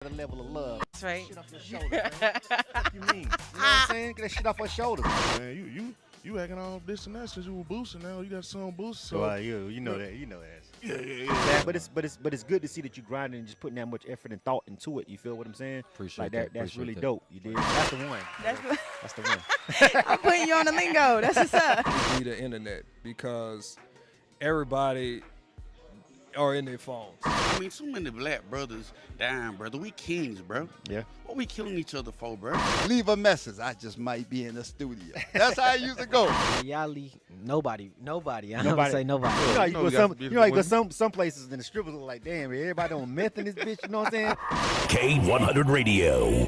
The level of love. That's right. Shit off your shoulder, man. What you mean? You know what I'm saying? Get that shit off her shoulder. Man, you acting all this and that since you were boosting. Now you got some boost. So you know that. yeah. Yeah, but it's good to see that you grinding and just putting that much effort and thought into it. You feel what I'm saying? Appreciate like that. That's really Appreciate that. dope. You did. That's the one. That's the one. I'm putting you on the lingo. That's what's up. Be the internet because everybody are in their phones. I mean, so many black brothers dying, brother. We kings, bro. Yeah. What we killing each other for, bro? Leave a message. I just might be in the studio. That's how it used to go. Y'all leave nobody. I don't say nobody. You know, we got some beautiful you go women. some places and the strippers are like, damn, everybody on meth in this bitch. You know what I'm saying? K100 Radio.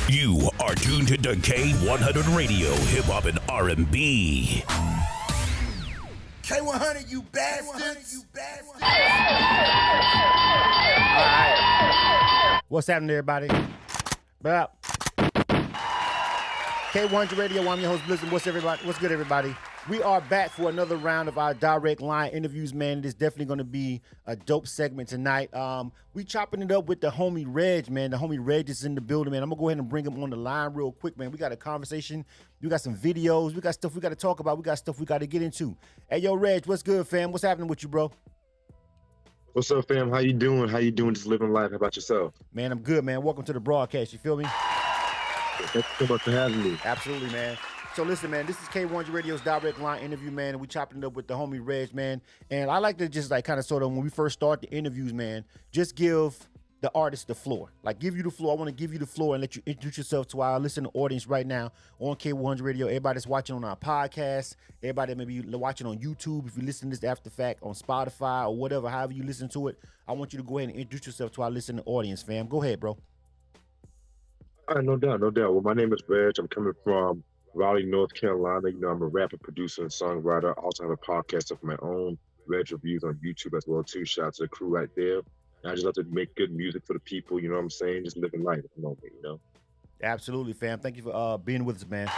You are tuned to K100 Radio, Hip Hop and R&B. K100, you bastards. All right. What's happening, everybody? K100 Radio, I'm your host, Blizzard. What's good, everybody? We are back for another round of our direct line interviews, man. It is definitely going to be a dope segment tonight. We chopping it up with the homie Reg, man. The homie Reg is in the building, man. I'm going to go ahead and bring him on the line real quick, man. We got a conversation. We got some videos. We got stuff we got to talk about. We got stuff we got to get into. Hey, yo, Reg, what's good, fam? What's happening with you, bro? What's up, fam? How you doing? Just living life. How about yourself? Man, I'm good, man. Welcome to the broadcast. You feel me? Thanks so much for having me. Absolutely, man. So listen, man, this is K100 Radio's direct line interview, man, and we chopping it up with the homie Reg, man. And I like to just like kind of sort of when we first start the interviews, man, just give the artist the floor. Like give you the floor. I want to give you the floor and let you introduce yourself to our listening audience right now on K100 Radio. Everybody that's watching on our podcast, everybody that may be watching on YouTube, if you listen to this after the fact on Spotify or whatever, however you listen to it, I want you to go ahead and introduce yourself to our listening audience, fam. Go ahead, bro. All right, no doubt. Well, my name is Reg. I'm coming from Raleigh, North Carolina. You know, I'm a rapper, producer, and songwriter. I also have a podcast of my own, Reg Reviews on YouTube as well, too. Shout out to the crew right there. And I just love to make good music for the people, you know what I'm saying? Just living life at the moment, you know? Absolutely, fam. Thank you for being with us, man.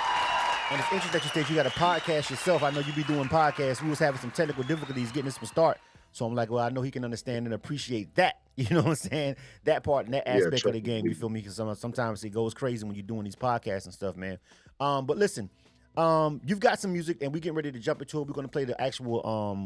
And it's interesting that you said you got a podcast yourself. I know you be doing podcasts. We was having some technical difficulties getting this from start. So I'm like, well, I know he can understand and appreciate that. You know what I'm saying? That part and that aspect of the game. You feel me? Because sometimes it goes crazy when you're doing these podcasts and stuff, man. But listen, you've got some music, and we're getting ready to jump into it. We're gonna play the actual.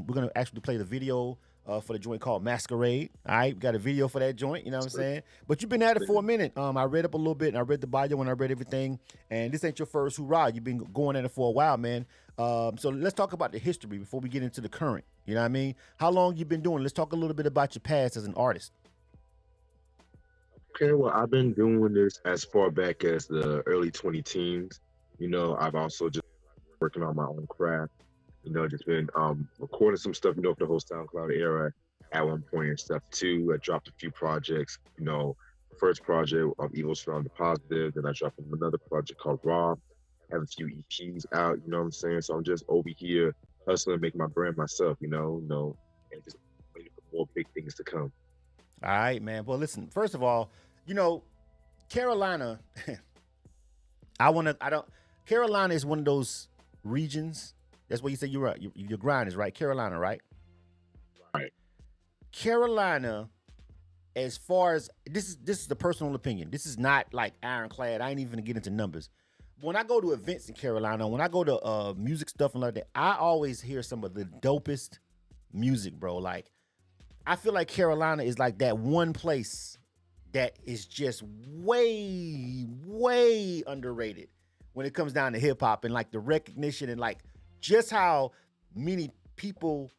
We're gonna actually play the video for the joint called Masquerade. All right, we got a video for that joint. You know what I'm saying? But you've been at it for a minute. I read up a little bit, and I read the bio, and I read everything. And this ain't your first hoorah. You've been going at it for a while, man. So let's talk about the history before we get into the current. You know what I mean? How long you been doing it? Let's talk a little bit about your past as an artist. Okay, well, I've been doing this as far back as the early 2010s. You know, I've also just working on my own craft. You know, just been recording some stuff, you know, for the whole SoundCloud era at one point and stuff too. I dropped a few projects, you know, the first project of Evil Surround the Positive, then I dropped another project called Raw. I have a few EPs out, you know what I'm saying? So I'm just over here hustling, make my brand myself, and just waiting for more big things to come. All right, man. Well, listen, first of all, Carolina, Carolina is one of those regions. That's what you said you're right. Your grind is right. Carolina, right? Right. Carolina, as far as this is the personal opinion. This is not like ironclad. I ain't even gonna get into numbers. When I go to events in Carolina, when I go to music stuff and like that, I always hear some of the dopest music, bro. Like, I feel like Carolina is like that one place that is just way, way underrated when it comes down to hip hop and like the recognition and like just how many people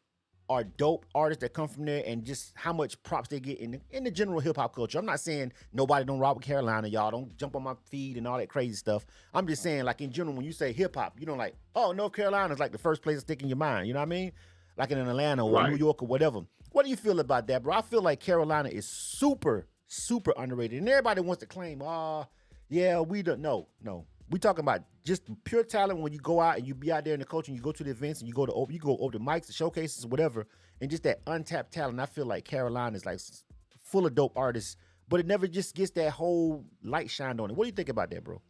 are dope artists that come from there and just how much props they get in the general hip hop culture. I'm not saying nobody don't rock with Carolina, y'all. Don't jump on my feed and all that crazy stuff. I'm just saying, like, in general, when you say hip hop, you don't like, oh, North Carolina is like the first place to stick in your mind. You know what I mean? Like in Atlanta or New York or whatever. What do you feel about that, bro? I feel like Carolina is super, super underrated. And everybody wants to claim, yeah, we don't. No. We talking about just pure talent when you go out and you be out there in the culture and you go to the events and you go over the mics, the showcases, whatever, and just that untapped talent. I feel like Carolina is like full of dope artists, but it never just gets that whole light shined on it. What do you think about that, bro?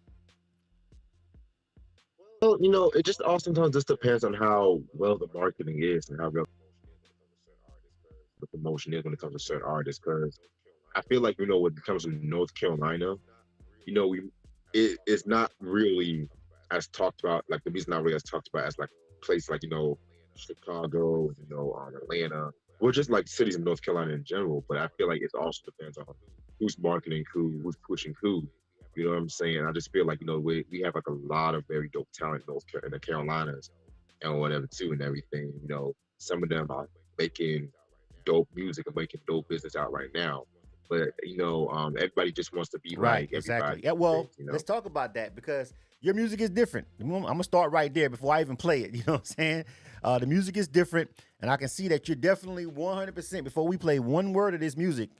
Well, it just all sometimes just depends on how well the marketing is and how well the promotion is when it comes to certain artists. Because I feel like, when it comes to North Carolina, it's not really as talked about, like the music's not really as talked about as like places like, Chicago, Atlanta, or just like cities in North Carolina in general. But I feel like it also depends on who's marketing who's pushing who. You know what I'm saying? I just feel like, we have like a lot of very dope talent in the Carolinas and whatever too and everything. Some of them are making dope music and making dope business out right now. But, everybody just wants to be right. Like exactly. Yeah, well, let's talk about that because your music is different. I'm going to start right there before I even play it. You know what I'm saying? The music is different, and I can see that you're definitely 100%, before we play one word of this music,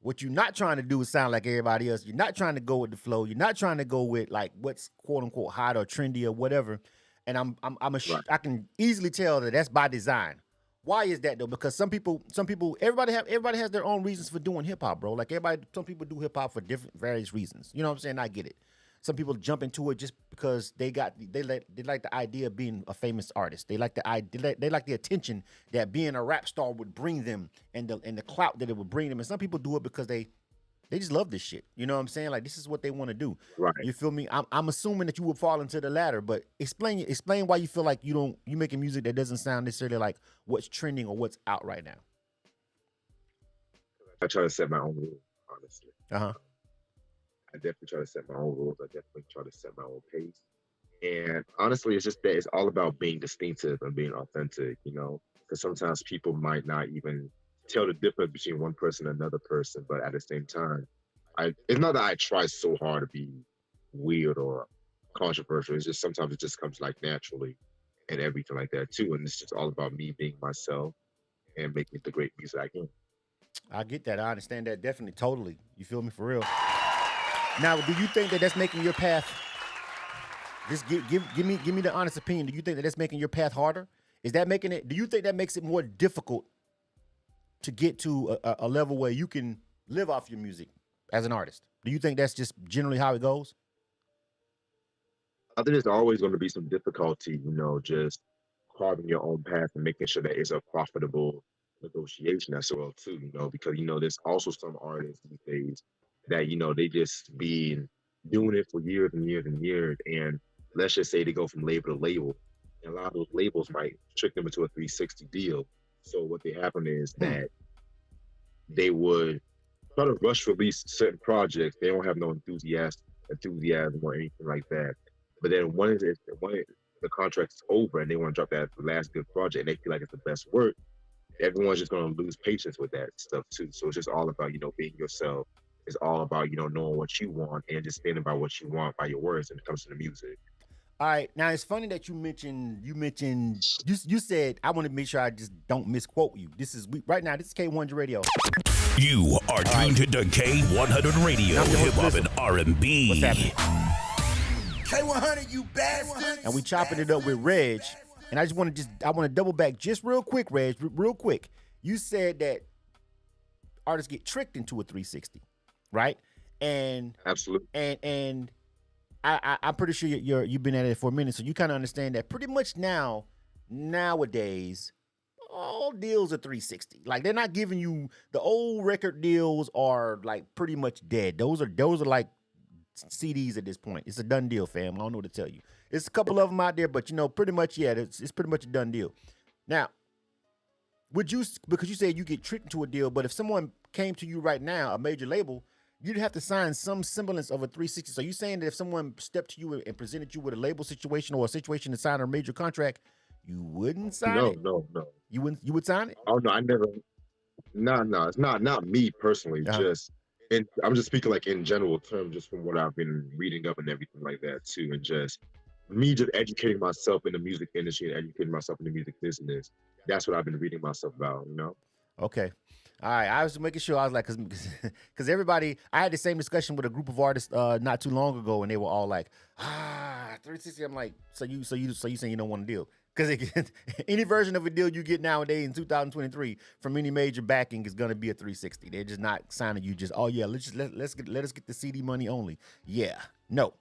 what you're not trying to do is sound like everybody else. You're not trying to go with the flow. You're not trying to go with, like, what's quote-unquote hot or trendy or whatever. And I can easily tell that that's by design. Why is that though? Because some people, everybody has their own reasons for doing hip hop, bro. Like some people do hip hop for various reasons. You know what I'm saying? I get it. Some people jump into it just because they like the idea of being a famous artist. They like the attention that being a rap star would bring them and the clout that it would bring them. And some people do it because they just love this shit. You know what I'm saying? Like, this is what they want to do. Right. You feel me? I'm assuming that you would fall into the latter, but explain why you feel like you making music that doesn't sound necessarily like what's trending or what's out right now. I try to set my own rules, honestly. Uh-huh. I definitely try to set my own rules. I definitely try to set my own pace. And honestly, it's just that it's all about being distinctive and being authentic, because sometimes people might not even tell the difference between one person and another person, but at the same time, it's not that I try so hard to be weird or controversial. It's just sometimes it just comes like naturally and everything like that too. And it's just all about me being myself and making the great music I can. I get that. I understand that definitely, totally. You feel me? For real. Now, do you think that that's making your path? Just give me the honest opinion. Do you think that that's making your path harder? Is that making it? Do you think that makes it more difficult to get to a level where you can live off your music as an artist? Do you think that's just generally how it goes? I think there's always going to be some difficulty, just carving your own path and making sure that it's a profitable negotiation as well too, because there's also some artists these days that they just been doing it for years and years and years, and let's just say they go from label to label, and a lot of those labels might trick them into a 360 deal. So what they happen is that they would try to rush release certain projects. They don't have no enthusiasm or anything like that. But then when the contract's over and they want to drop that last good project and they feel like it's the best work, everyone's just going to lose patience with that stuff too. So it's just all about, being yourself. It's all about, knowing what you want and just standing by what you want by your words when it comes to the music. All right. Now, it's funny that you said, I want to make sure I just don't misquote you. This is K100 Radio. You are tuned to K100 Radio, hip hop and R&B. What's happening? K100, you bastard. And we chopping it up with REG. And I want to double back just real quick, Reg, real quick. You said that artists get tricked into a 360, right? And Absolutely. and I'm pretty sure you've been at it for a minute, so you kind of understand that pretty much nowadays all deals are 360. Like they're not giving you the old record deals are like pretty much dead. Those are like CDs at this point. It's a done deal, fam. I don't know what to tell you. It's a couple of them out there, but pretty much, yeah, it's pretty much a done deal. Now, because you said you get tricked into a deal, but if someone came to you right now, a major label, you'd have to sign some semblance of a 360. So you saying that if someone stepped to you and presented you with a label situation or a situation to sign a major contract, you wouldn't sign it? No. You would sign it? Oh no, I never. No. It's not me personally. Just, and I'm just speaking like in general terms, just from what I've been reading up and everything like that too, and just me just educating myself in the music industry and educating myself in the music business. That's what I've been reading myself about. Okay. All right, I was making sure. I was like, because everybody, I had the same discussion with a group of artists not too long ago, and they were all like, 360. I'm like, so you saying you don't want to deal? Because any version of a deal you get nowadays in 2023 from any major backing is gonna be a 360. They're just not signing you. Just let us get the CD money only. Yeah, no.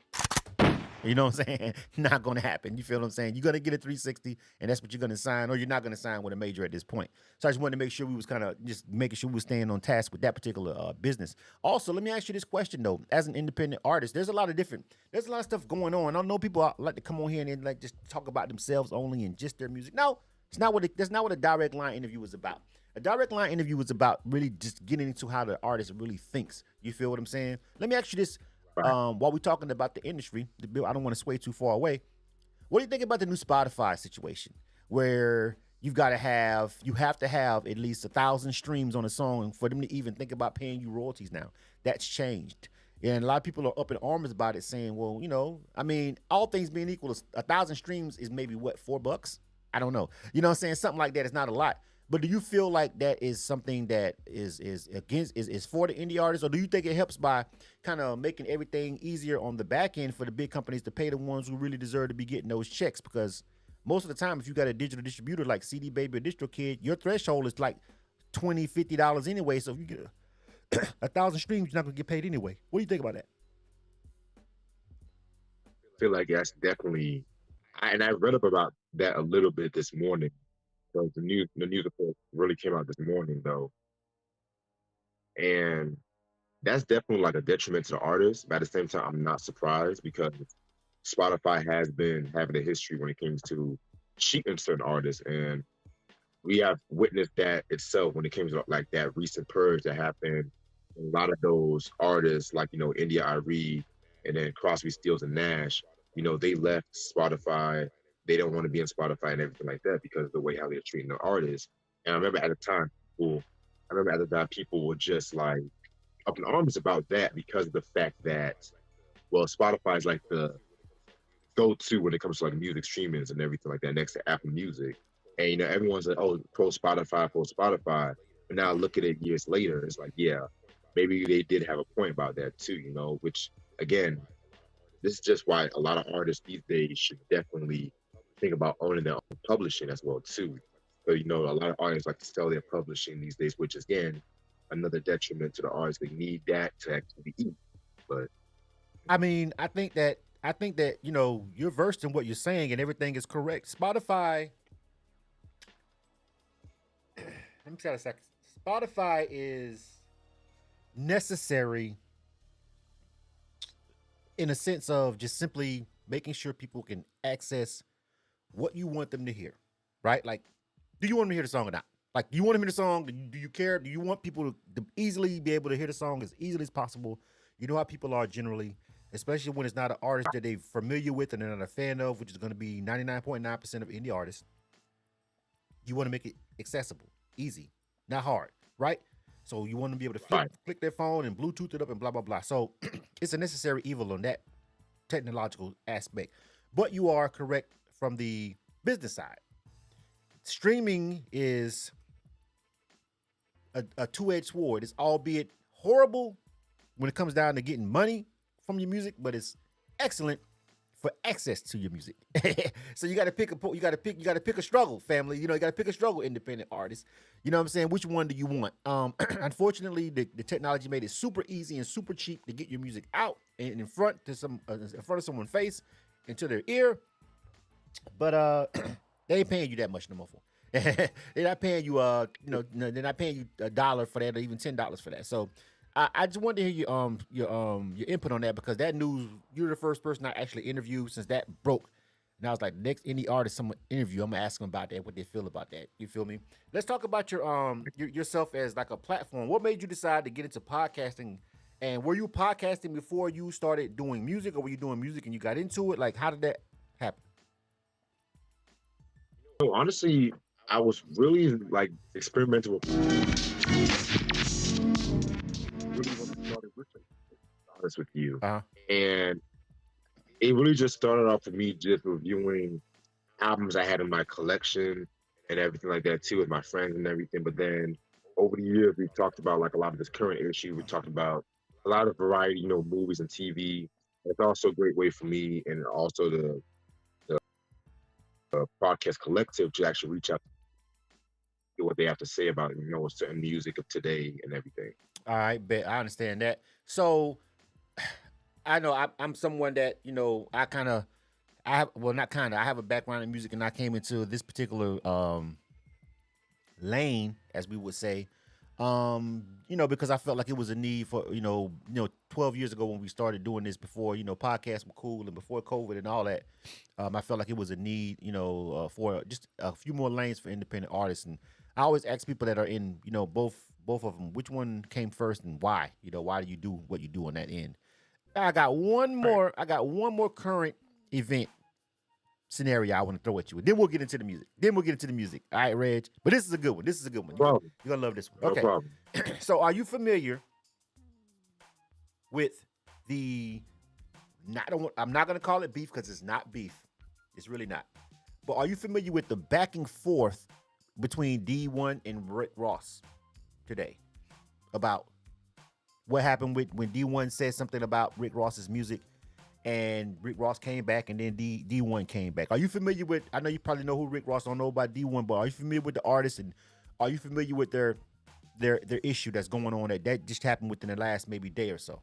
You know what I'm saying? Not going to happen. You feel what I'm saying? You're going to get a 360, and that's what you're going to sign, or you're not going to sign with a major at this point. So I just wanted to make sure we was kind of just making sure we were staying on task with that particular business. Also, let me ask you this question, though. As an independent artist, there's a lot of stuff going on. I know people like to come on here and like just talk about themselves only and just their music. No, that's not what a direct line interview is about. A direct line interview is about really just getting into how the artist really thinks. You feel what I'm saying? Let me ask you this. While we're talking about the industry, I don't want to sway too far away. What do you think about the new Spotify situation, where you have to have at least 1,000 streams on a song for them to even think about paying you royalties now? That's changed, and a lot of people are up in arms about it, saying, "Well, I mean, all things being equal, 1,000 streams is maybe what, $4? I don't know. You know what I'm saying? Something like that is not a lot." But do you feel like that is something that is for the indie artists, or do you think it helps by kind of making everything easier on the back end for the big companies to pay the ones who really deserve to be getting those checks? Because most of the time, if you got a digital distributor like CD Baby or DistroKid, your threshold is like $20, $50 anyway. So if you get 1,000 streams, you're not gonna get paid anyway. What do you think about that? I feel like that's definitely, and I read up about that a little bit this morning. So the news report really came out this morning though, and that's definitely like a detriment to the artist. But at the same time, I'm not surprised because Spotify has been having a history when it comes to cheating certain artists, and we have witnessed that itself when it came to like that recent purge that happened. A lot of those artists, like India Irie, and then Crosby, Stills, and Nash, they left Spotify. They don't want to be in Spotify and everything like that because of the way how they're treating the artists. And I remember at the time, people were just like up in arms about that because of the fact that, well, Spotify is like the go-to when it comes to like music streamings and everything like that next to Apple Music. And everyone's like, oh, pro Spotify. But now look at it years later, it's like, yeah, maybe they did have a point about that too, which again, this is just why a lot of artists these days should definitely think about owning their own publishing as well too. So a lot of artists like to sell their publishing these days, which is again another detriment to the artists. They need that to actually eat. But I mean, I think that you're versed in what you're saying and everything is correct. Spotify. Let me try a second. Spotify is necessary in a sense of just simply making sure people can access what you want them to hear, right? Like, do you want them to hear the song or not? Like, do you want them to hear the song? Do you care? Do you want people to easily be able to hear the song as easily as possible? You know how people are generally, especially when it's not an artist that they're familiar with and they're not a fan of, which is going to be 99.9% of indie artists. You want to make it accessible, easy, not hard, right? So you want to be able to click their phone and Bluetooth it up and blah, blah, blah. So it's a necessary evil on that technological aspect. But you are correct from the business side. Streaming is a two-edged sword. It's albeit horrible when it comes down to getting money from your music, but it's excellent for access to your music. So you got to pick a struggle, family. You know, you got to pick a struggle, independent artist. You know what I'm saying? Which one do you want? Unfortunately, the technology made it super easy and super cheap to get your music out and in front of someone's face, into their ear. But they ain't paying you that much no more for. They're not paying you they're not paying you $1 for that, or even $10 for that. So I just wanted to hear your input on that, because that news, you're the first person I actually interviewed since that broke. And I was like, next any artist someone interview, I'm gonna ask them about that, what they feel about that. You feel me? Let's talk about yourself as like a platform. What made you decide to get into podcasting? And were you podcasting before you started doing music, or were you doing music and you got into it? Like, how did that happen? So honestly, I was really like experimental with really when I started with it, to be honest with you. And it really just started off with me just reviewing albums I had in my collection and everything like that too, with my friends and everything. But then over the years, we've talked about like a lot of this current issue. We talked about a lot of variety, movies and TV. It's also a great way for me, and also the podcast collective, to actually reach out to what they have to say about certain music of today and everything. All right, bet I understand that. So I know I'm someone that I have a background in music, and I came into this particular lane, as we would say, because I felt like it was a need for 12 years ago when we started doing this, before podcasts were cool and before COVID and all that. I felt like it was a need for just a few more lanes for independent artists. And I always ask people that are in both of them, which one came first and why? Why do you do what you do on that end? I got one more current event scenario I want to throw at you. Then we'll get into the music. All right, Reg. But this is a good one. You're gonna love this one. Okay. No problem. So are you familiar with I'm not gonna call it beef, because it's not beef. It's really not. But are you familiar with the back and forth between D1 and Rick Ross today about what happened when D1 said something about Rick Ross's music, and Rick Ross came back, and then D1 came back? Are you familiar with? I know you probably know who Rick Ross. Don't know about D1, but are you familiar with the artist, and are you familiar with their issue that's going on that just happened within the last maybe day or so?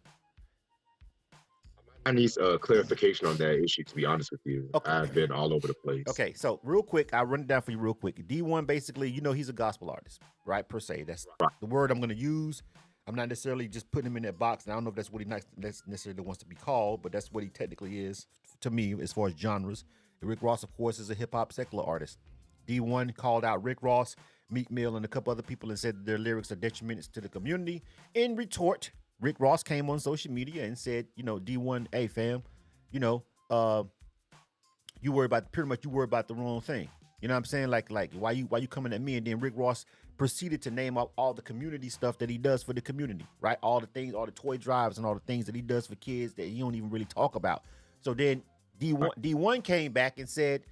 I need clarification on that issue, to be honest with you. Okay. I've been all over the place. Okay, so real quick, I'll run it down for you real quick. D1, basically, he's a gospel artist, right, per se. That's the word I'm going to use. I'm not necessarily just putting him in that box, and I don't know if that's what he necessarily wants to be called, but that's what he technically is to me as far as genres. Rick Ross, of course, is a hip-hop secular artist. D1 called out Rick Ross, Meek Mill, and a couple other people, and said their lyrics are detrimental to the community. In retort, Rick Ross came on social media and said, D1, hey fam, you worry about the wrong thing. You know what I'm saying? Like why you coming at me? And then Rick Ross proceeded to name out all the community stuff that he does for the community, right? All the things, all the toy drives and all the things that he does for kids that he don't even really talk about. So then D1 came back and said,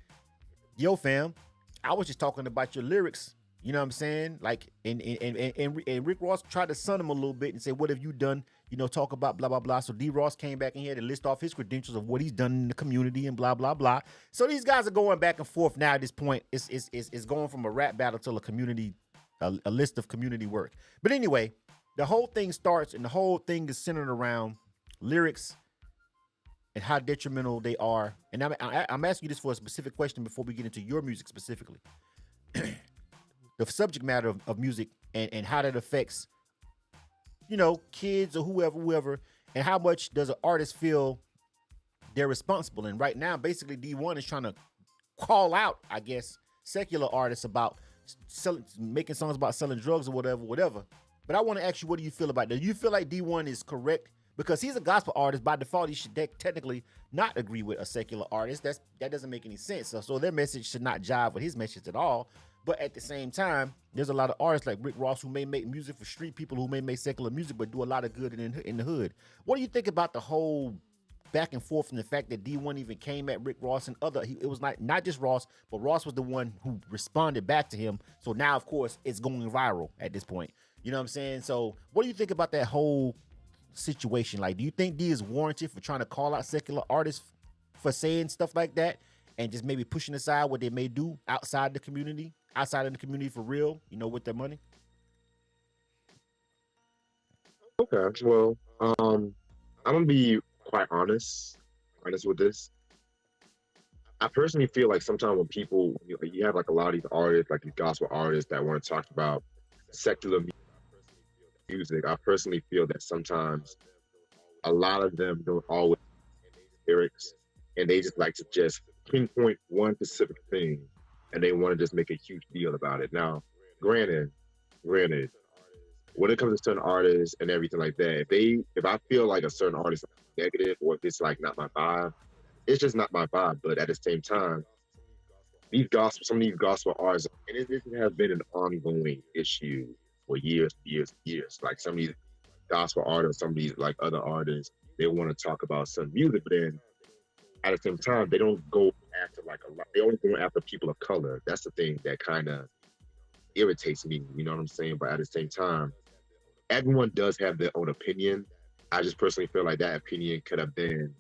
yo fam, I was just talking about your lyrics. You know what I'm saying? Like, and Rick Ross tried to sun him a little bit and say, what have you done? Talk about blah, blah, blah. So D Ross came back in here to list off his credentials of what he's done in the community and blah, blah, blah. So these guys are going back and forth now at this point. It's going from a rap battle to a list of community work. But anyway, the whole thing starts, and the whole thing is centered around lyrics and how detrimental they are. And I'm asking you this for a specific question before we get into your music specifically. The subject matter of music and how that affects, kids or whoever, and how much does an artist feel they're responsible. And right now, basically, D1 is trying to call out, I guess, secular artists about making songs about selling drugs or whatever. But I want to ask you, what do you feel about that? Do you feel like D1 is correct? Because he's a gospel artist, by default, he should technically not agree with a secular artist. That doesn't make any sense. So their message should not jive with his message at all. But at the same time, there's a lot of artists like Rick Ross who may make music for street people, who may make secular music, but do a lot of good in the hood. What do you think about the whole back and forth, and the fact that D1 even came at Rick Ross and it was not just Ross, but Ross was the one who responded back to him. So now, of course, it's going viral at this point. You know what I'm saying? So what do you think about that whole situation? Like, do you think D is warranted for trying to call out secular artists for saying stuff like that and just maybe pushing aside what they may do outside of the community for real, with their money? Okay, well, I'm gonna be quite honest with this. I personally feel like sometimes when people, you have like a lot of these artists, like these gospel artists that want to talk about secular music. I personally feel that sometimes a lot of them don't always lyrics, and they just like to just pinpoint one specific thing, and they want to just make a huge deal about it. Now, granted, when it comes to certain artists and everything like that, if I feel like a certain artist is negative, or if it's like not my vibe, it's just not my vibe. But at the same time, some of these gospel artists, and this has been an ongoing issue for years. Like some of these gospel artists, some of these like other artists, they want to talk about some music, but then at the same time, they don't go after like a lot. They only go after people of color. That's the thing that kind of irritates me. You know what I'm saying? But at the same time, everyone does have their own opinion. I just personally feel like that opinion could have been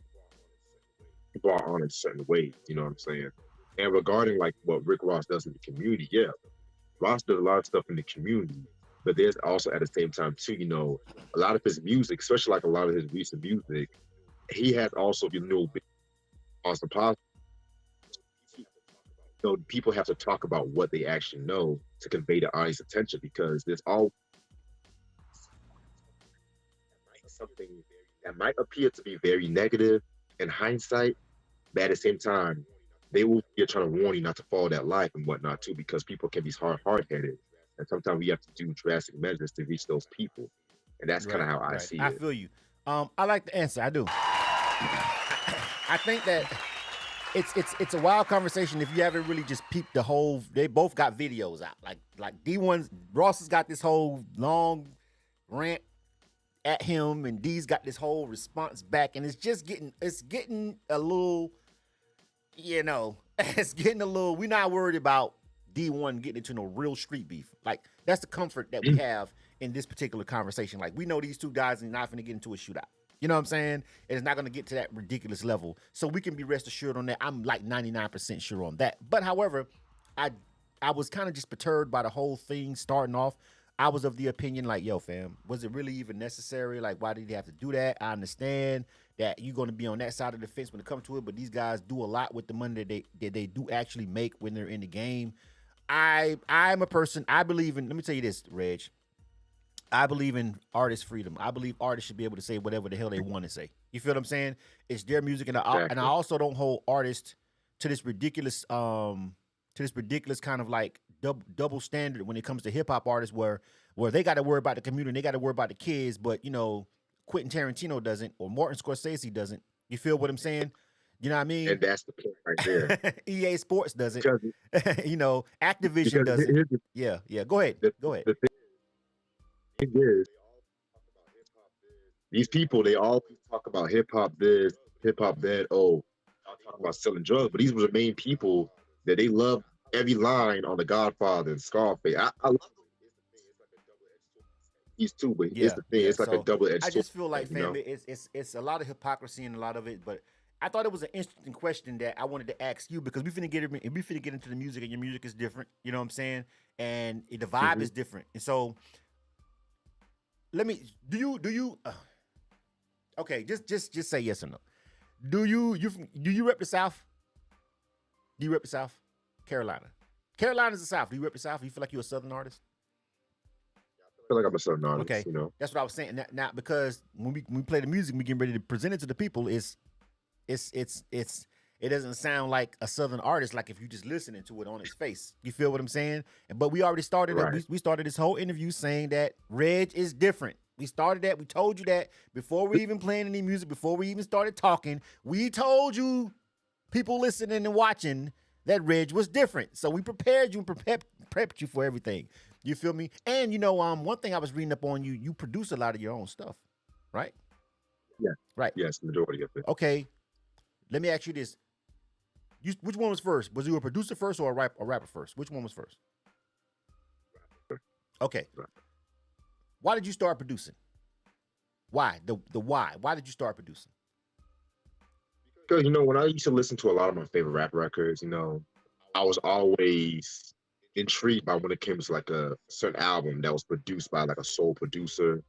brought on in certain ways. You know what I'm saying? And regarding like what Rick Ross does in the community, yeah, Ross does a lot of stuff in the community. But there's also at the same time too, a lot of his music, especially like a lot of his recent music, he has also been on some positive. People have to talk about what they actually know to convey the audience attention, because there's all something that might appear to be very negative in hindsight, but at the same time, they will be trying to warn you not to follow that life and whatnot too, because people can be hard-headed, and sometimes we have to do drastic measures to reach those people, and that's kind of how I see it. I feel you. I like the answer. I do. I think that it's a wild conversation if you haven't really just peeped the whole. They both got videos out. Like D1's Ross has got this whole long rant at him, and D's got this whole response back, and it's getting a little, it's getting a little. We're not worried about D1 getting into no real street beef. Like, that's the comfort that we have in this particular conversation. Like, we know these two guys are not going to get into a shootout. You know what I'm saying? And it's not going to get to that ridiculous level. So we can be rest assured on that. I'm like 99% sure on that. But however, I was kind of just perturbed by the whole thing starting off. I was of the opinion like, yo, fam, was it really even necessary? Like, why did he have to do that? I understand that you're going to be on that side of the fence when it comes to it, but these guys do a lot with the money that they do actually make when they're in the game. I'm a person, I believe in, let me tell you this, Reg. I believe in artist freedom. I believe artists should be able to say whatever the hell they want to say. You feel what I'm saying? It's their music, and I also don't hold artists to this ridiculous kind of like double standard when it comes to hip hop artists, where they got to worry about the community, they got to worry about the kids, but Quentin Tarantino doesn't, or Martin Scorsese doesn't. You feel what I'm saying? You know what I mean? And that's the point right there. EA Sports doesn't. Activision doesn't. Yeah. Go ahead. Go ahead. The thing is, these people, they all talk about hip hop this, hip hop that. Oh, I'll talk about selling drugs, but these were the main people that they love every line on The Godfather and Scarface. I love these two, but it's the thing. It's like a double-edged sword. I just feel like, fam, it's a lot of hypocrisy in a lot of it, but I thought it was an interesting question that I wanted to ask you, because we finna get into the music, and your music is different. You know what I'm saying? And the vibe is different. And so, do you? Okay, just say yes or no. Do you rep the South? Do you rep the South? Carolina. Carolina's the South. Do you rep the South? Do you feel like you're a Southern artist? I feel like I'm a Southern artist. Okay, that's what I was saying. Now, because when we play the music, we get ready to present it to the people. It doesn't sound like a Southern artist, like if you just listening to it on its face. You feel what I'm saying? But we already started. Right. We started this whole interview saying that Reg is different. We started that. We told you that before we even playing any music, before we even started talking. We told you, people listening and watching, that Reg was different. So we prepared you and prepped you for everything. You feel me? And one thing I was reading up on you, you produce a lot of your own stuff, right? Yeah. Right. Yes, the majority of it. Okay. Let me ask you this. Which one was first? Was you a producer first or a rapper first? Which one was first? Okay. Why did you start producing? Why? The why? Why did you start producing? Because, you know, when I used to listen to a lot of my favorite rap records, you know, I was always intrigued by when it came to like a certain album that was produced by like a soul producer,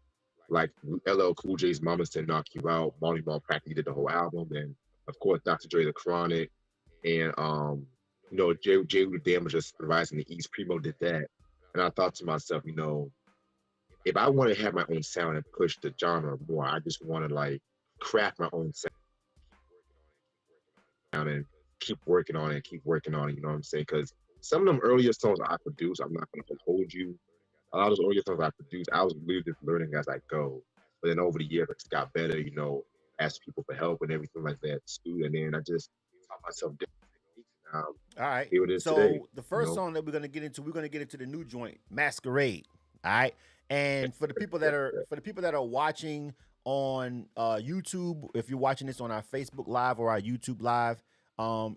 like LL Cool J's Mama Said Knock You Out. Marley Marl practically did the whole album. And of course, Dr. Dre, The Chronic, and you know, J. Wu the Damager Rising the East, Primo did that. And I thought to myself, you know, if I want to have my own sound and push the genre more, I just want to like craft my own sound and keep working on it, you know what I'm saying? Because some of them earlier songs I produced, I'm not going to hold you. A lot of those earlier songs I produced, I was really just learning as I go. But then over the years, I just got better, you know, asked people for help and everything like that too. And then I just taught myself different techniques. All right. Here it is So today, the first you know? song that we're gonna get into the new joint, Masquerade. All right. And for the people that are watching on YouTube, if you're watching this on our Facebook Live or our YouTube Live,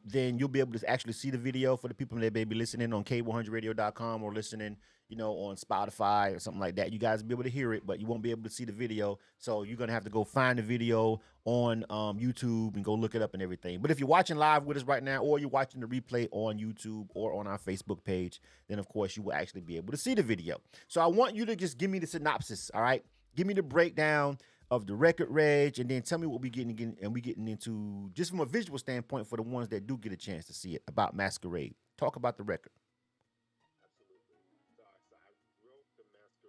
then you'll be able to actually see the video. For the people that may be listening on K100radio.com or listening, you know, on Spotify or something like that, you guys will be able to hear it, but you won't be able to see the video. So you're going to have to go find the video on YouTube and go look it up and everything. But if you're watching live with us right now, or you're watching the replay on YouTube or on our Facebook page, then of course you will actually be able to see the video. So I want you to just give me the synopsis, all right? Give me the breakdown of the record, Reg, and then tell me what we getting into just from a visual standpoint for the ones that do get a chance to see it, about Masquerade. Talk about the record.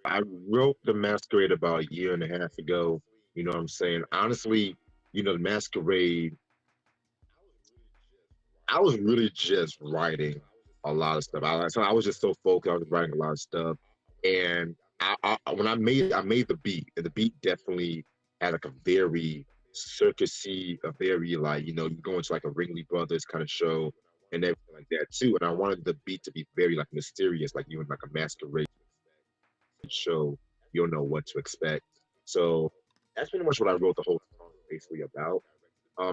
I wrote the Masquerade about a year and a half ago. You know what I'm saying? Honestly, you know, the Masquerade, I was really just writing a lot of stuff. I was just so focused. I was writing a lot of stuff. And when I made the beat, and the beat definitely had like a very circusy, a very like, you know, you go into like a Ringling Brothers kind of show and everything like that too. And I wanted the beat to be very like mysterious, like you in like a masquerade show. You don't know what to expect. So that's pretty much what I wrote the whole song basically about.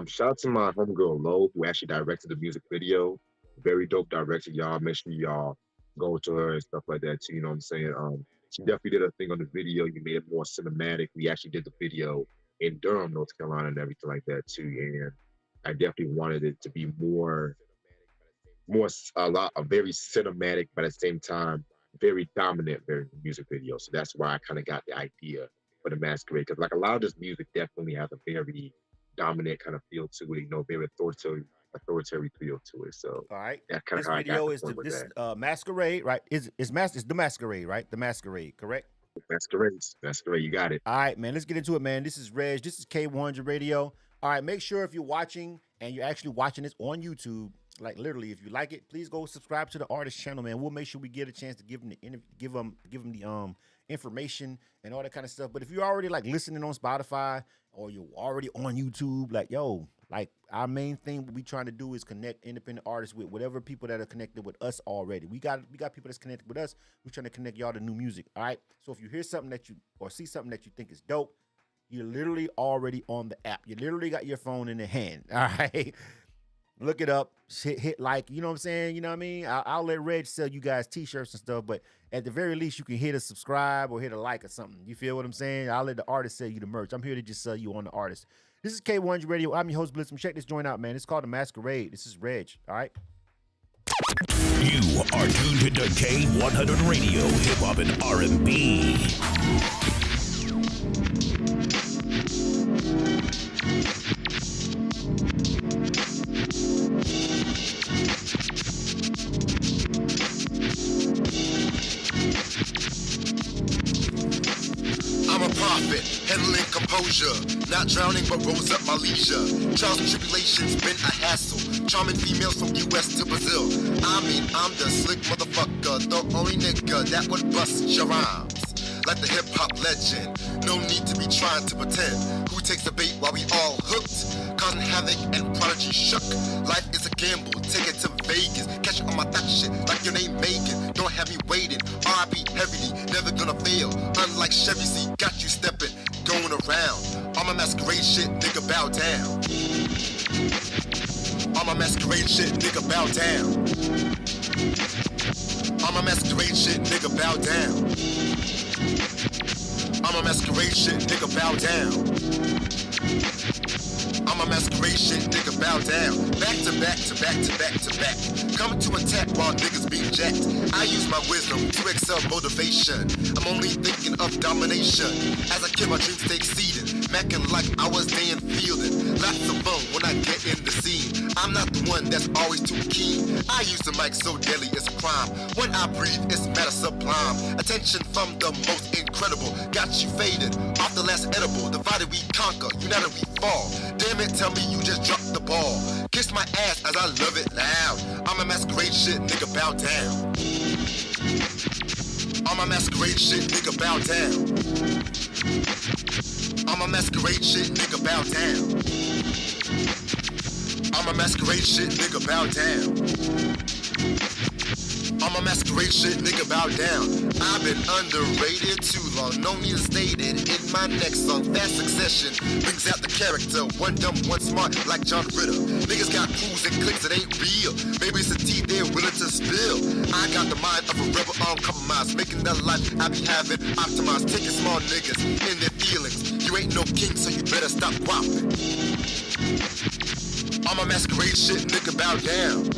Shout out to my homegirl Lo, who actually directed the music video. Very dope director, y'all. Make sure y'all go to her and stuff like that too. You know what I'm saying? She definitely did a thing on the video. You made it more cinematic. We actually did the video in Durham, North Carolina, and everything like that too. And I definitely wanted it to be a very cinematic, but at the same time, very dominant music video. So that's why I kind of got the idea for the Masquerade, because like a lot of this music definitely has a very dominant kind of feel to it, you know, very authoritative feel to it. So all right, that's kind this of how video I is got this that. Masquerade, right? It's the Masquerade, right? The Masquerade, correct? Masquerade, you got it. All right, man, let's get into it, man. This is Reg. This is K100 Radio. All right, make sure if you're watching and you're actually watching this on YouTube, like literally, if you like it, please go subscribe to the artist channel, man. We'll make sure we get a chance to give them the information and all that kind of stuff. But if you're already like listening on Spotify or you're already on YouTube, like yo, like our main thing we trying to do is connect independent artists with whatever people that are connected with us already. We got people that's connected with us. We're trying to connect y'all to new music. All right. So if you hear something or see something that you think is dope, you're literally already on the app. You literally got your phone in the hand. All right. Look it up, hit like, you know what I'm saying? You know what I mean? I'll let Reg sell you guys t-shirts and stuff, but at the very least, you can hit a subscribe or hit a like or something. You feel what I'm saying? I'll let the artist sell you the merch. I'm here to just sell you on the artist. This is K100 Radio. I'm your host, Blitzum. Check this joint out, man. It's called The Masquerade. This is Reg, all right? You are tuned to K100 Radio, Hip Hop and R&B. I'm a prophet, handling composure, not drowning but rose up my leisure. Trials and tribulations been a hassle, charming females from US to Brazil. I mean, I'm the slick motherfucker, the only nigga that would bust your rhymes. Like the hip-hop legend, no need to be trying to pretend. Who takes the bait while we all hooked? Causing havoc and prodigy shook. Life is a gamble, take it to Vegas. Catch you on my thot shit like your name Megan. Don't have me waiting, R.I.P. heavily, never gonna fail. Unlike Chevy C, got you stepping, going around. All my masquerade shit, nigga, bow down. All my masquerade shit, nigga, bow down. All my masquerade shit, nigga, bow down. I'm a masquerade shit, nigga, bow down. I'm a masquerade shit, nigga, bow down. Back to back to back to back to back. Coming to attack while niggas be jacked. I use my wisdom to excel motivation. I'm only thinking of domination. As I kill my dreams, stay exceeding. Macking like I was Dan Fielding. Lots of fun when I get in the scene. I'm not the one that's always too keen. I use the mic so deadly it's a crime. When I breathe, it's matter sublime. Attention from the most incredible. Got you faded off the last edible. Divided we conquer, united we fall. Damn it, tell me you just dropped the ball. Kiss my ass as I love it loud. I'm a masquerade shit, nigga, bow down. I'm a masquerade shit, nigga, bow down. I'm a masquerade shit, nigga, bow down. I'm a masquerade shit, nigga, bow down. I'm a masquerade shit, nigga, bow down. I've been underrated too long, no need to state it. In my next song, fast succession brings out the character. One dumb, one smart, like John Ritter. Niggas got crews and clicks that ain't real. Maybe it's the tea they're willing to spill. I got the mind of a rebel uncompromised, making the life I be having optimized. Taking small niggas in their feelings. You ain't no king, so you better stop whopping. I'm a masquerade shit, nigga, bow down.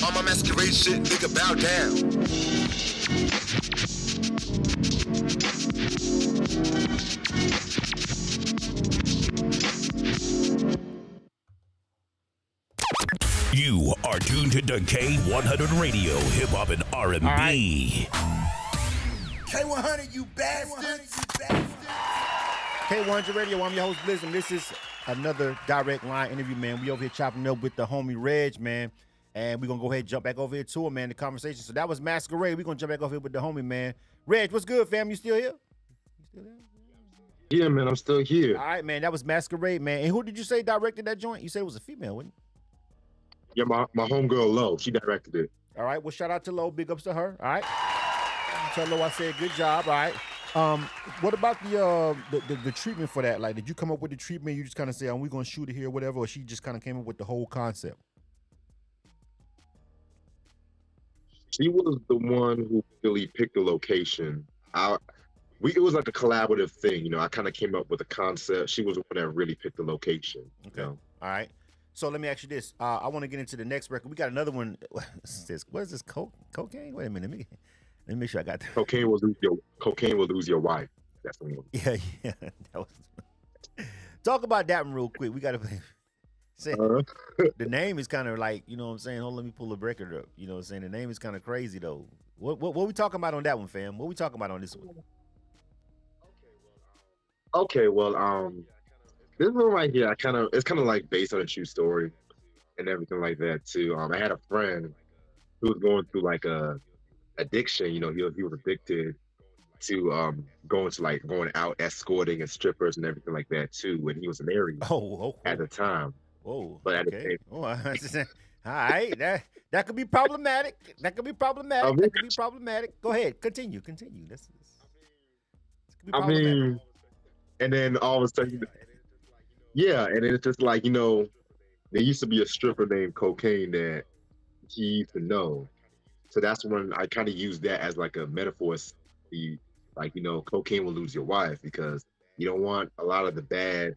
I'm a masquerade shit, nigga, bow down. You are tuned to K100 Radio, Hip Hop and R&B. K100, you bastards! K100 Radio, I'm your host, Blizz, and this is another direct line interview, man. We over here chopping up with the homie REG, man. And we're going to go ahead and jump back over here to him, man, the conversation. So that was Masquerade. We're going to jump back over here with the homie, man. REG, what's good, fam? You still here? You still there? Yeah, man, I'm still here. All right, man. That was Masquerade, man. And who did you say directed that joint? You said it was a female, wasn't it? Yeah, my homegirl, Lo, she directed it. All right. Well, shout out to Lo. Big ups to her. All right. Tell Lo I said good job. All right. What about the treatment for that? Like, did you come up with the treatment? You just kind of say, we're going to shoot it here or whatever, or she just kind of came up with the whole concept? She was the one who really picked the location. It was like a collaborative thing, you know. I kind of came up with the concept. She was the one that really picked the location. Okay. You know? All right. So let me ask you this. I want to get into the next record. We got another one. What is this? Cocaine? Wait a minute. Let me make sure I got that. Cocaine will lose your wife. That's the one. Yeah. That was... Talk about that one real quick. We got to say the name is kind of like, you know what I'm saying? Hold on, let me pull the record up. You know what I'm saying? The name is kind of crazy though. What we talking about on that one, fam? What we talking about on this one? Okay, well, this one right here, it's kind of like based on a true story and everything like that too. I had a friend who was going through like a addiction. You know, he was addicted to going out escorting and strippers and everything like that too. When he was married at the time. Whoa. But at okay. the same, all right, that could be problematic. That could be problematic. Go ahead, continue. This could be problematic. And then all of a sudden, yeah, and it's just like, you know, there used to be a stripper named Cocaine that he used to know. So that's when I kind of used that as like a metaphor. Like, you know, cocaine will lose your wife because you don't want a lot of the bad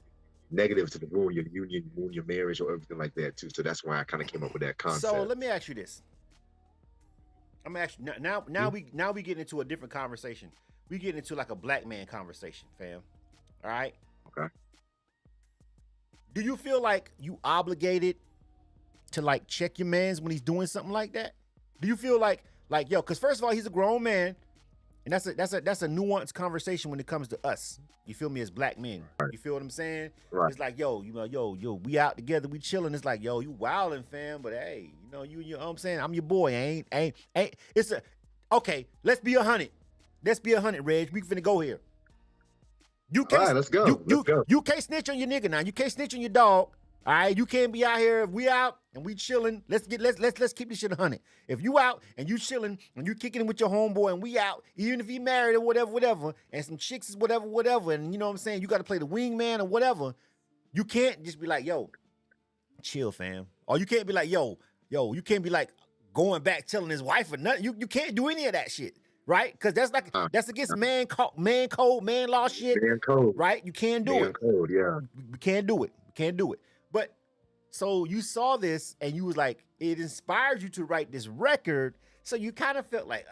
negatives to ruin your union, ruin your marriage or everything like that too. So that's why I kind of came up with that concept. So let me ask you this. I'm actually now we get into a different conversation. We get into like a black man conversation, fam. All right. Okay. Do you feel like you obligated to like check your mans when he's doing something like that? Do you feel like yo? Because first of all, he's a grown man, and that's a nuanced conversation when it comes to us. You feel me, as black men? Right. You feel what I'm saying? Right. It's like yo, we out together, we chilling. It's like yo, you wildin', fam, but hey, you know what I'm saying? I'm your boy. Ain't. It's a okay. Let's be 100. Let's be 100, Reg. We finna go here. You can't. All right, let's go. Let's go. You can't snitch on your nigga now. You can't snitch on your dog. All right, you can't be out here. If we out and we chilling, let's keep this shit 100. If you out and you chilling and you kicking it with your homeboy and we out, even if he married or whatever, and some chicks is whatever, and you know what I'm saying, you got to play the wingman or whatever. You can't just be like, yo, chill, fam. Or you can't be like, yo, you can't be like going back telling his wife or nothing. You can't do any of that shit. right? Because that's against man code, man law shit. Man code. Right? You can't do Man it. code, yeah. We can't do it. We can't do it. But so you saw this and you was like, it inspired you to write this record. So you kind of felt like,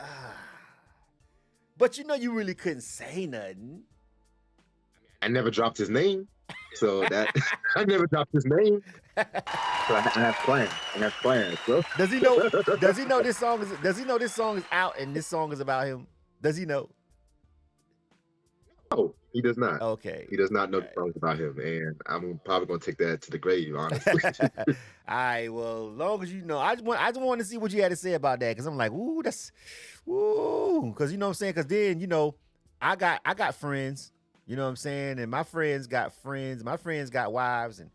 but you know you really couldn't say nothing. I never dropped his name. So that I never dropped his name. So I have plans. I have plans, bro. Does he know this song is out and this song is about him? Does he know? No, he does not. Okay. He does not know the songs about him. And I'm probably gonna take that to the grave, honestly. All right, well, as long as you know, I just want to see what you had to say about that. Cause I'm like, ooh, cause you know what I'm saying? Cause then, you know, I got friends. You know what I'm saying? And my friends got friends. My friends got wives. And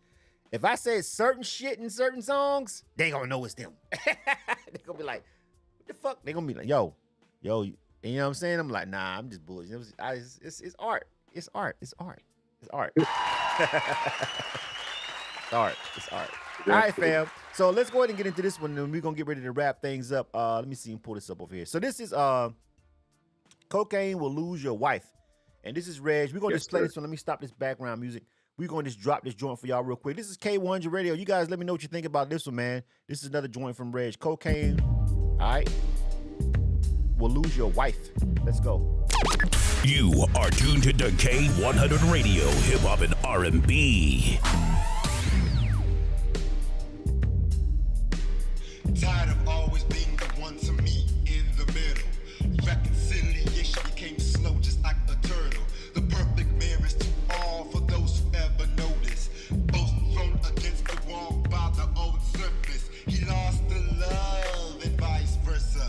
if I say certain shit in certain songs, they gonna know it's them. They gonna be like, what the fuck? They gonna be like, yo. You know what I'm saying? I'm like, nah, I'm just bullshit. It's art. It's art. It's art. It's art. It's art. It's art. All right, fam. So let's go ahead and get into this one, and we're gonna get ready to wrap things up. Let me see and pull this up over here. So this is Cocaine Will Lose Your Wife. And this is Reg. We're going to just play this one. Let me stop this background music. We're going to just drop this joint for y'all real quick. This is K100 Radio. You guys let me know what you think about this one, man. This is another joint from Reg. Cocaine, all right, will lose your wife. Let's go. You are tuned to K100 Radio, Hip Hop and R&B. Tired of always being the one to meet in the middle. Reconciliation became slow, just like a turtle. The perfect marriage to all for those who ever noticed. Both thrown against the wall by the old surface. He lost the love and vice versa.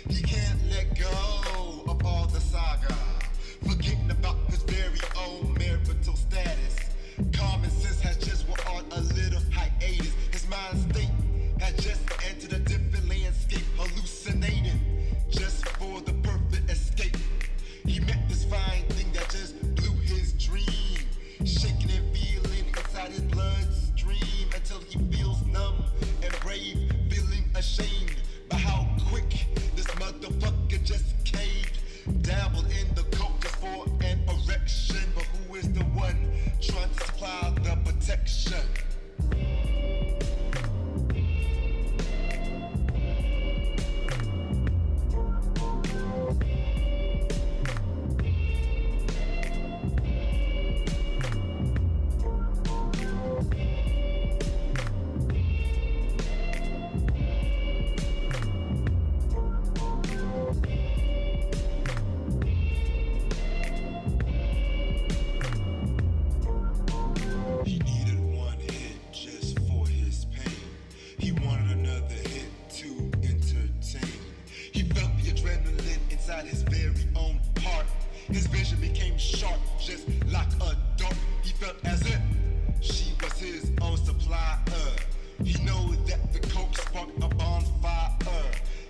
He can't let go of all the saga, forgetting about his very own marital status. Common sense has just went on a little hiatus. His mind state had just entered a different landscape, hallucinating just for the perfect escape. He met this fine thing that just blew his dream, shaking and feeling inside his bloodstream until he feels numb and brave, feeling ashamed by how quick this motherfucker just caved. Dabbled in the coke just for an erection, but who is the one trying to supply the protection? His very own heart. His vision became sharp, just like a dart. He felt as if she was his own supplier. He knew that the coke sparked a bonfire.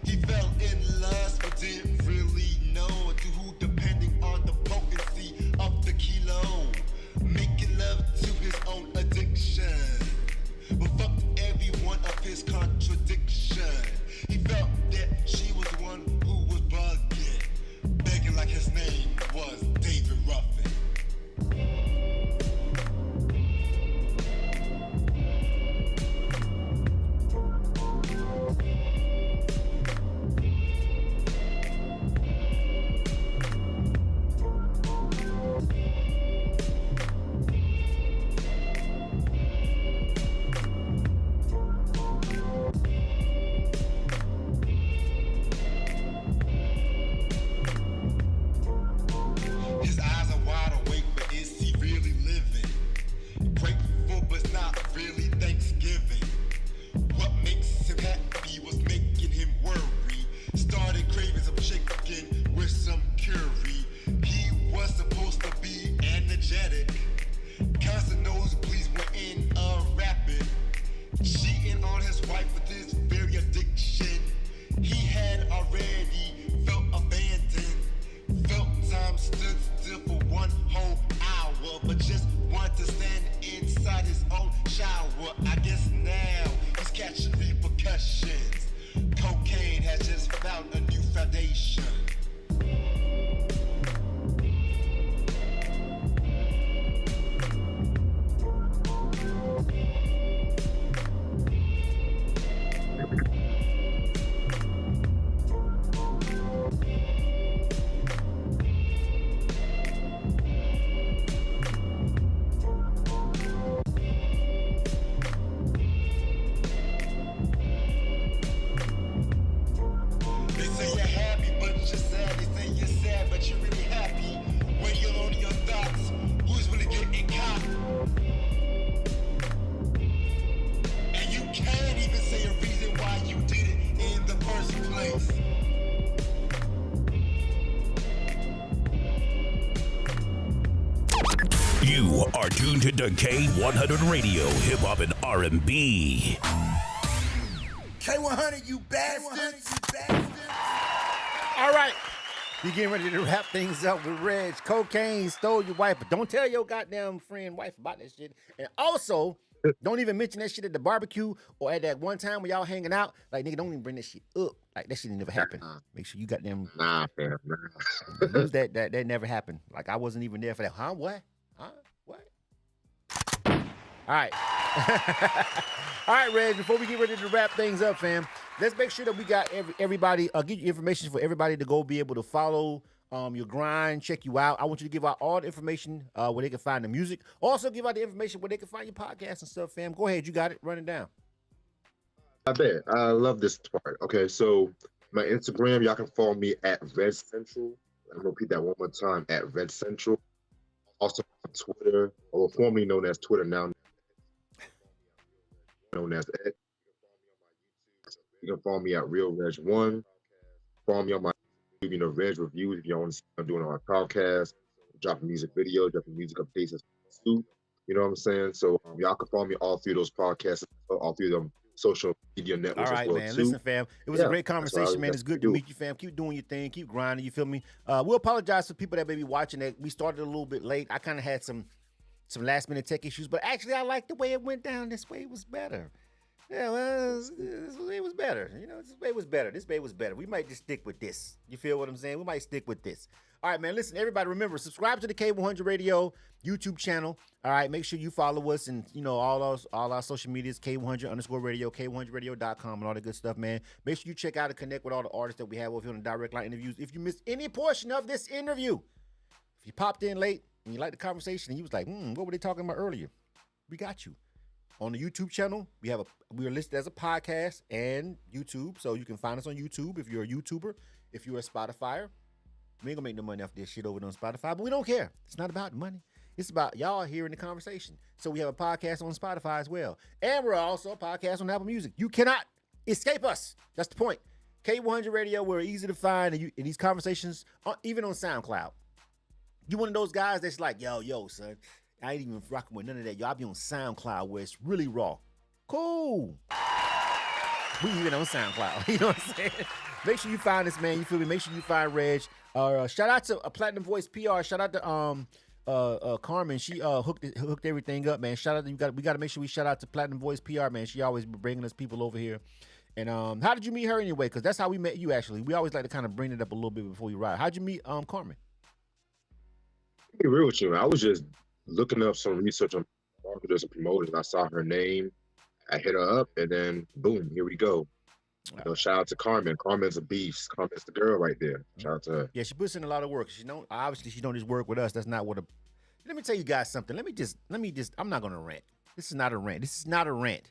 He fell in lust, but didn't really know to who, depending on the potency of the kilo. Making love to his own addiction, but fucked every one of his contradiction. He felt that she was the one who was bugging, begging like his name was David Ruffin. You are tuned to K100 Radio, Hip Hop and R&B. K100, you bastards. All right. You getting ready to wrap things up with Reg. Cocaine stole your wife, but don't tell your goddamn friend wife about that shit. And also, don't even mention that shit at the barbecue or at that one time when y'all hanging out. Like, nigga, don't even bring that shit up. Like, that shit never happened. Make sure you got them. Nah, fam. Lose that never happened. Like, I wasn't even there for that. Huh? What? Huh? What? All right. All right, Reg, before we get ready to wrap things up, fam, let's make sure that we got everybody, give you information for everybody to go be able to follow your grind, check you out. I want you to give out all the information where they can find the music. Also, give out the information where they can find your podcast and stuff, fam. Go ahead. You got it. Run it down. I bet. I love this part. Okay, so my Instagram, y'all can follow me at Red Central. I'm gonna repeat that one more time, at Red Central. Also on Twitter, or formerly known as Twitter, now known as X. You can follow me at Real Reg1. Follow me on my Reg reviews if you want to see what I'm doing on my podcast, dropping music videos, dropping music updates too. You know what I'm saying? So y'all can follow me all through those podcasts, all through them social media networks. All right, as well, man. too. Listen, fam. It was a great conversation, man. It's good to meet you, fam. Keep doing your thing. Keep grinding. You feel me? We'll apologize to people that may be watching that we started a little bit late. I kind of had some last minute tech issues, but actually I like the way it went down. This way it was better. Yeah, well, this way was better. You know, this way was better. This way was better. We might just stick with this. You feel what I'm saying? We might stick with this. All right, man. Listen, everybody, remember, subscribe to the K100 Radio YouTube channel. All right, make sure you follow us and, you know, all our social medias, K100_radio, K100radio.com and all that good stuff, man. Make sure you check out and connect with all the artists that we have over here on the direct line interviews. If you missed any portion of this interview, if you popped in late and you liked the conversation and you was like, what were they talking about earlier? We got you. On the YouTube channel, we are listed as a podcast and YouTube, so you can find us on YouTube if you're a YouTuber. If you're a Spotifyer, we ain't gonna make no money off this shit over on Spotify, but we don't care. It's not about money. It's about y'all hearing the conversation. So we have a podcast on Spotify as well, and we're also a podcast on Apple Music. You cannot escape us. That's the point. K100 Radio, we're easy to find, and these conversations, even on SoundCloud. You one of those guys that's like, yo, son. I ain't even rocking with none of that. Y'all be on SoundCloud where it's really raw. Cool. We even on SoundCloud. You know what I'm saying? Make sure you find us, man. You feel me? Make sure you find Reg. Shout out to Platinum Voice PR. Shout out to Carmen. She hooked everything up, man. Shout out to we got to make sure we shout out to Platinum Voice PR, man. She always bringing us people over here. And how did you meet her anyway? Because that's how we met you, actually. We always like to kind of bring it up a little bit before we ride. How'd you meet Carmen? To be real with you, man, I was just looking up some research on marketers and promoters. I saw her name. I hit her up, and then boom, here we go. You know, shout out to Carmen. Carmen's a beast. Carmen's the girl right there. Shout out to her. Yeah, she puts in a lot of work. Obviously she don't just work with us. That's not what let me tell you guys something. Let me just I'm not gonna rant. This is not a rant. This is not a rant.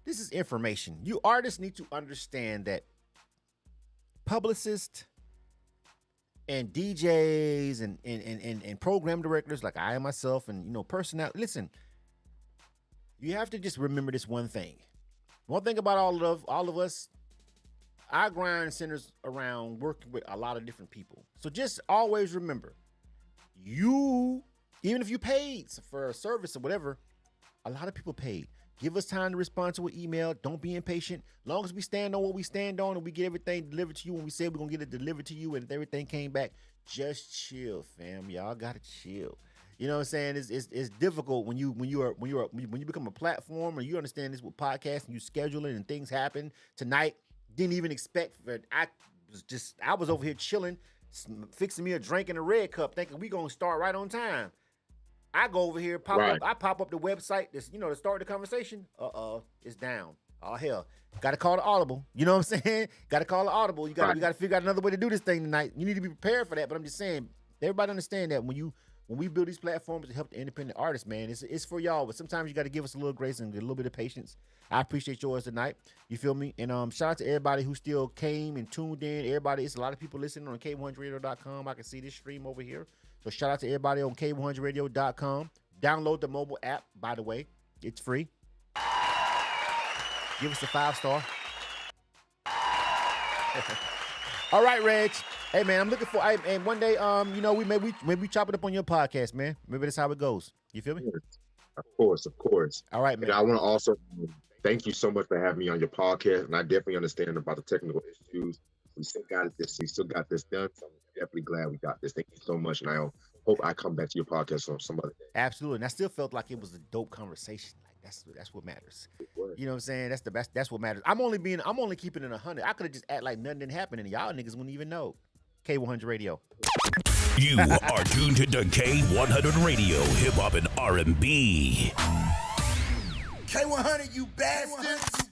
This is information. You artists need to understand that publicists and DJs and program directors like I am myself and, you know, personnel. Listen, you have to just remember this one thing. One thing about all of us, our grind centers around working with a lot of different people. So just always remember, even if you paid for a service or whatever, a lot of people paid. Give us time to respond to an email. Don't be impatient. As long as we stand on what we stand on and we get everything delivered to you when we said we're going to get it delivered to you and if everything came back, just chill, fam. Y'all got to chill. You know what I'm saying? It's difficult when you become a platform and you understand this with podcasting, you schedule it and things happen. Tonight, didn't even expect for I was over here chilling, fixing me a drink in a red cup, thinking we going to start right on time. I go over here, pop up the website, to start the conversation. It's down. Oh, hell. Got to call the audible. You know what I'm saying? Got to call the audible. We got to figure out another way to do this thing tonight. You need to be prepared for that, but I'm just saying, everybody understand that when we build these platforms to help the independent artists, man, it's for y'all, but sometimes you got to give us a little grace and a little bit of patience. I appreciate yours tonight. You feel me? And shout out to everybody who still came and tuned in. Everybody, it's a lot of people listening on K100radio.com. I can see this stream over here. So shout out to everybody on K100radio.com. Download the mobile app, by the way. It's free. Give us a 5-star. All right, Reg. Hey man, I'm looking for. And one day, you know, maybe chop it up on your podcast, man. Maybe that's how it goes. You feel me? Of course. All right, man. And I want to also thank you so much for having me on your podcast. And I definitely understand about the technical issues. We still got this done. So I'm definitely glad we got this. Thank you so much. And I hope I come back to your podcast on some other day. Absolutely. And I still felt like it was a dope conversation. Like that's what matters. You know what I'm saying? That's the best. That's what matters. I'm only keeping it 100. I could have just act like nothing didn't happen, and y'all niggas wouldn't even know. K100 Radio. You are tuned to K100 Radio, hip hop and R&B. K100, you bastards!